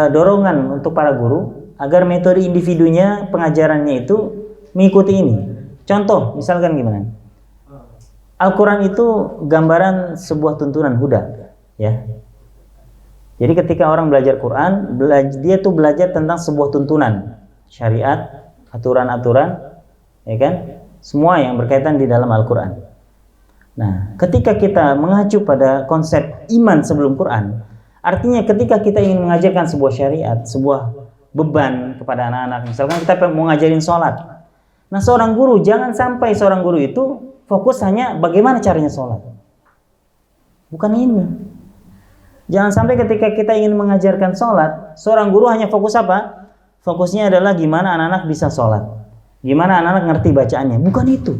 dorongan untuk para guru agar metode individunya pengajarannya itu mengikuti ini. Contoh, misalkan gimana? Al-Quran itu gambaran sebuah tuntunan huda, ya. Jadi ketika orang belajar Quran, dia tuh belajar tentang sebuah tuntunan, syariat, aturan-aturan, ya kan? Semua yang berkaitan di dalam Al-Quran. Nah, ketika kita mengacu pada konsep iman sebelum Quran, Artinya ketika kita ingin mengajarkan sebuah syariat, sebuah beban kepada anak-anak, misalkan kita mau ngajarin sholat. Nah, seorang guru, jangan sampai seorang guru itu fokus hanya bagaimana caranya sholat. Bukan ini. Jangan sampai ketika kita ingin mengajarkan sholat, seorang guru hanya fokus apa? Fokusnya adalah gimana anak-anak bisa sholat. Gimana anak-anak ngerti bacaannya. Bukan itu.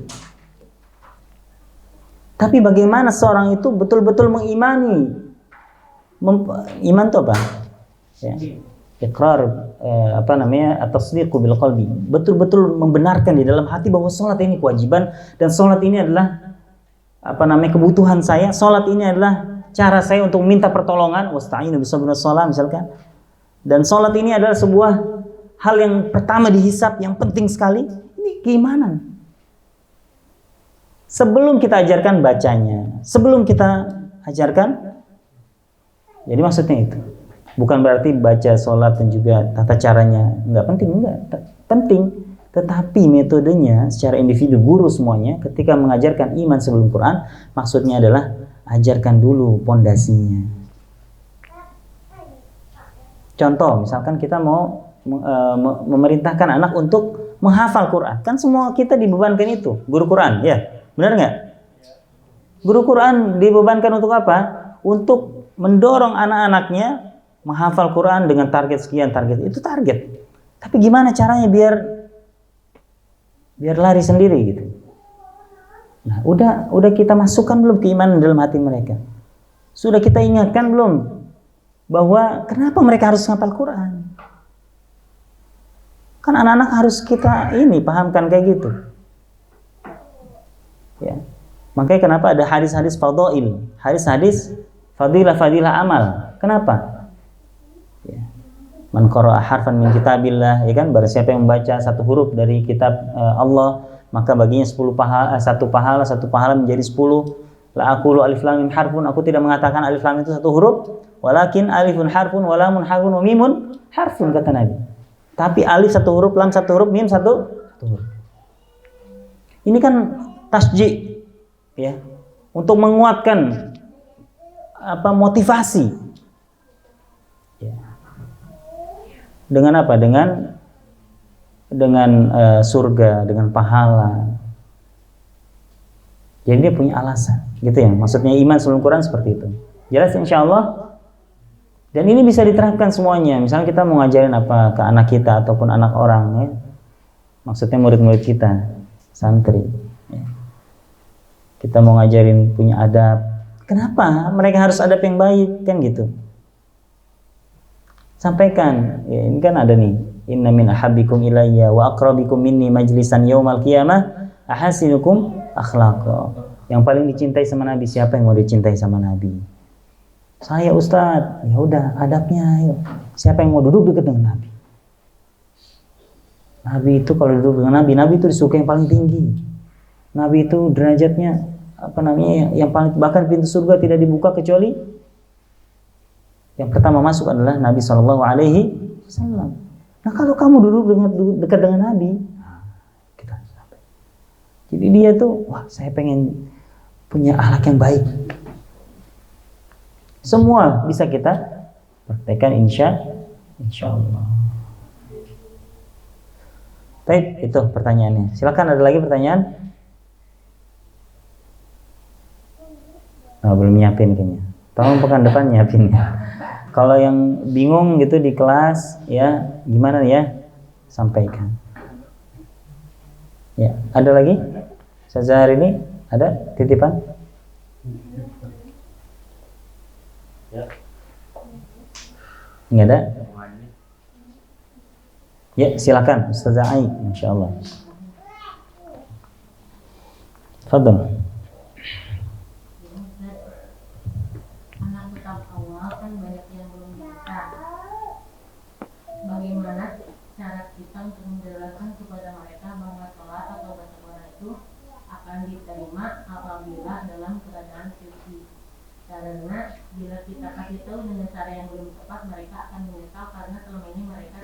Tapi bagaimana seorang itu betul-betul mengimani. Iman itu apa? Ya. Iqrar, at-tasdiqu bil qalbi. Betul-betul membenarkan di dalam hati bahwa sholat ini kewajiban dan sholat ini adalah kebutuhan saya. Sholat ini adalah cara saya untuk minta pertolongan. Wasta'inu bisabri wassalam misalkan. Dan sholat ini adalah sebuah hal yang pertama dihisab, yang penting sekali. Ini keimanan. Sebelum kita ajarkan bacanya, sebelum kita ajarkan, jadi maksudnya itu. Bukan berarti baca sholat dan juga tata caranya nggak penting, enggak. Penting. Tetapi metodenya secara individu, guru semuanya ketika mengajarkan iman sebelum Quran, maksudnya adalah ajarkan dulu pondasinya. Contoh, misalkan kita mau memerintahkan anak untuk menghafal Quran. Kan semua kita dibebankan itu, guru Quran, ya. Benar nggak? Guru Quran dibebankan untuk apa? Untuk mendorong anak-anaknya menghafal Quran dengan target sekian, target itu target. Tapi gimana caranya biar lari sendiri gitu? Nah, udah kita masukkan belum keimanan dalam hati mereka? Sudah kita ingatkan belum bahwa kenapa mereka harus menghafal Quran? Kan anak-anak harus kita pahamkan kayak gitu. Ya. Makanya kenapa ada hadis-hadis fadhail, hadis-hadis fadilah amal. Kenapa? Ya. Man qara'a harfan min kitabillah, ya kan, barang siapa yang membaca satu huruf dari kitab Allah, maka baginya 10 pahala, satu pahala menjadi 10. La aqulu alif lam mim harfun, aku tidak mengatakan alif lam itu satu huruf, walakin alifun harfun wa lamun harfun wa mimun harfun, kata Nabi. Tapi alif satu huruf, lam satu huruf, mim satu huruf. Ini kan tasjid, ya, untuk menguatkan motivasi. Ya. Dengan apa? Dengan surga, dengan pahala. Jadi dia punya alasan, gitu ya. Maksudnya iman sebelum Quran seperti itu. Jelas insya Allah. Dan ini bisa diterapkan semuanya. Misalnya kita mau ngajarin apa ke anak kita ataupun anak orang, ya. Maksudnya murid-murid kita, santri. Ya. Kita mau ngajarin punya adab. Kenapa? Mereka harus adab yang baik, kan gitu. Sampaikan. Ya, ini kan ada nih. Inna min ahabbikum ilayya wa aqrabikum minni majlisan yaumal qiyamah ahasinukum akhlaqa. Yang paling dicintai sama Nabi, siapa yang mau dicintai sama Nabi? Saya, Ustaz. Ya udah, adabnya ayo. Siapa yang mau duduk dekat dengan Nabi? Nabi itu kalau duduk dengan Nabi itu disukai yang paling tinggi. Nabi itu derajatnya yang paling, bahkan pintu surga tidak dibuka kecuali yang pertama masuk adalah Nabi Shallallahu Alaihi Wasallam. Nah, kalau kamu duduk dekat dengan Nabi, kita sampai. Jadi dia tuh, wah, saya pengen punya akhlak yang baik. Semua bisa kita praktekkan insya Allah. Baik, itu pertanyaannya. Silakan, ada lagi pertanyaan? Oh, belum nyiapin kayaknya. Tolong pekan depan nyiapin ya. Kalau yang bingung gitu di kelas, ya gimana ya? Sampaikan. Ya, ada lagi? Ustazah hari ini ada titipan? Ya. Nggak ada? Ya, silakan Ustazah Ai, insyaallah. Fadhal. Bagaimana cara kita untuk menjelaskan kepada mereka bahwa sholat atau baca Quran itu akan diterima apabila dalam keadaan suci? Karena bila kita kasih tahu dengan cara yang belum tepat, mereka akan menyesal karena selama ini mereka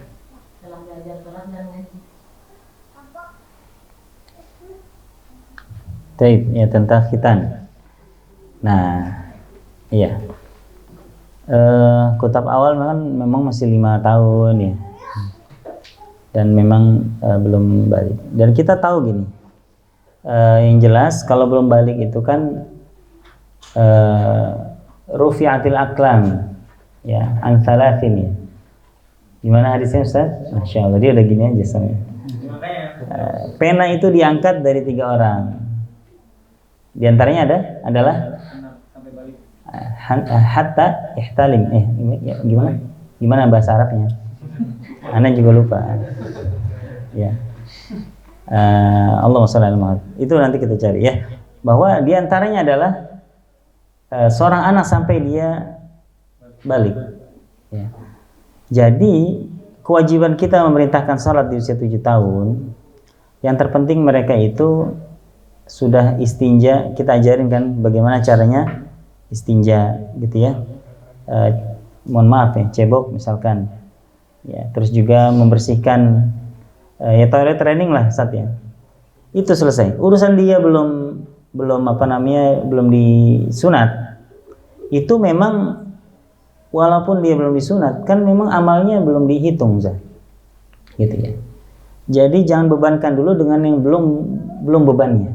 telah belajar sholat dan ngaji. Baik, ya tentang khitan. Nah, iya. Kutab awal memang masih 5 tahun ya, dan memang belum balik. Dan kita tahu gini, yang jelas kalau belum balik itu kan rufi'atil aqlam ya, an thalathin ya. Gimana hadisnya Ustaz? Masya Allah, dia udah gini aja sama. Pena itu diangkat dari 3 orang. Di antaranya adalah hatta ihtalim. Gimana bahasa Arabnya? Ana juga lupa. Ya. Allahumma shalli ala Muhammad. Itu nanti kita cari ya. Bahwa di antaranya adalah seorang anak sampai dia balik. Ya. Jadi kewajiban kita memerintahkan salat di usia 7 tahun. Yang terpenting mereka itu sudah istinja, kita ajarin kan bagaimana caranya istinja gitu ya. Mohon maaf ya, cebok misalkan. Ya, terus juga membersihkan ya toilet training lah saat ya. Itu selesai. Urusan dia belum belum disunat. Itu memang walaupun dia belum disunat, kan memang amalnya belum dihitung, Zah. Gitu ya. Jadi jangan bebankan dulu dengan yang belum bebannya.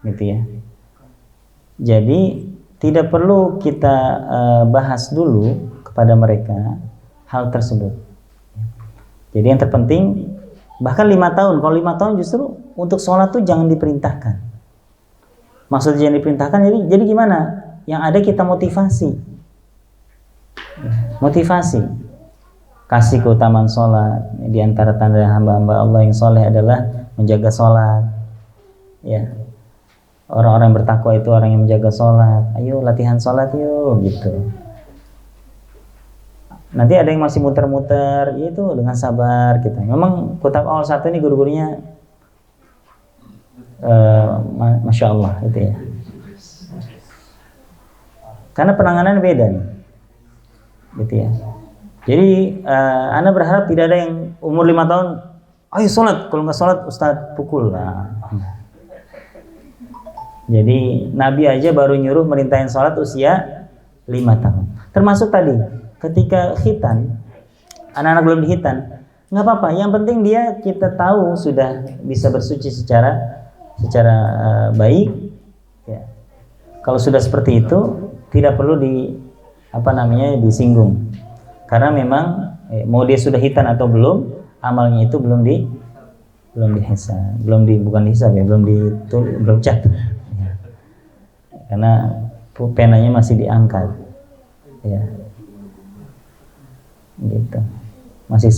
Gitu ya. Jadi tidak perlu kita bahas dulu kepada mereka hal tersebut. Jadi yang terpenting bahkan 5 tahun, kalau 5 tahun justru untuk sholat tuh jangan diperintahkan. Maksudnya jangan diperintahkan, jadi gimana? Yang ada kita motivasi. Kasih keutamaan sholat. Di antara tanda hamba-hamba Allah yang soleh adalah menjaga sholat ya. Orang-orang yang bertakwa itu orang yang menjaga sholat. Ayo latihan sholat yuk gitu. Nanti ada yang masih muter-muter, itu dengan sabar kita. Memang kutab awal 1 ini guru-gurunya Masya Allah itu ya. Karena penanganan beda nih. Gitu ya. Jadi Anda berharap tidak ada yang umur 5 tahun, ayo sholat, kalau nggak sholat Ustadz pukul lah. Jadi Nabi aja baru nyuruh merintahin sholat usia 5 tahun. Termasuk tadi ketika khitan, anak-anak belum dihitan, nggak apa-apa. Yang penting dia kita tahu sudah bisa bersuci secara baik. Ya. Kalau sudah seperti itu tidak perlu disinggung. Karena memang mau dia sudah hitan atau belum, amalnya itu belum dihisab, belum cat. Ya. Karena penanya masih diangkat. Ya. Gitu. Masih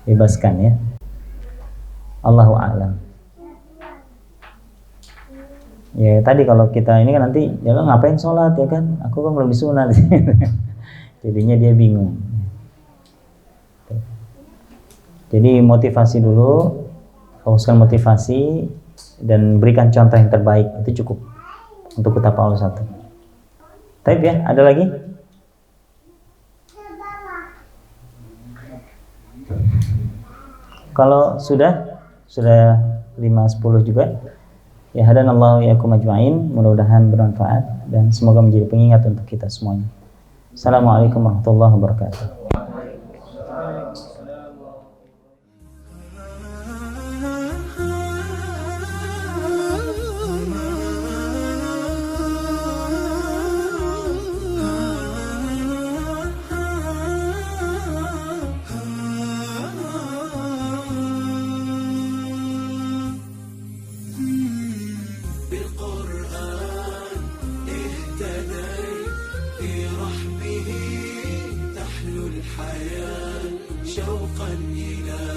dibebaskan ya. Allahu a'lam. Ya tadi kalau kita ini kan nanti ya ngapain sholat ya kan, aku kan belum disunat. Jadinya dia bingung. Jadi motivasi dulu, fokuskan motivasi dan berikan contoh yang terbaik, itu cukup untuk kutab awal 1. Taib ya, ada lagi? Kalau sudah 5-10 juga. Ya hadanallahu iyyakum ajma'in, mudah-mudahan bermanfaat dan semoga menjadi pengingat untuk kita semuanya. Assalamualaikum warahmatullahi wabarakatuh. شوقا إلى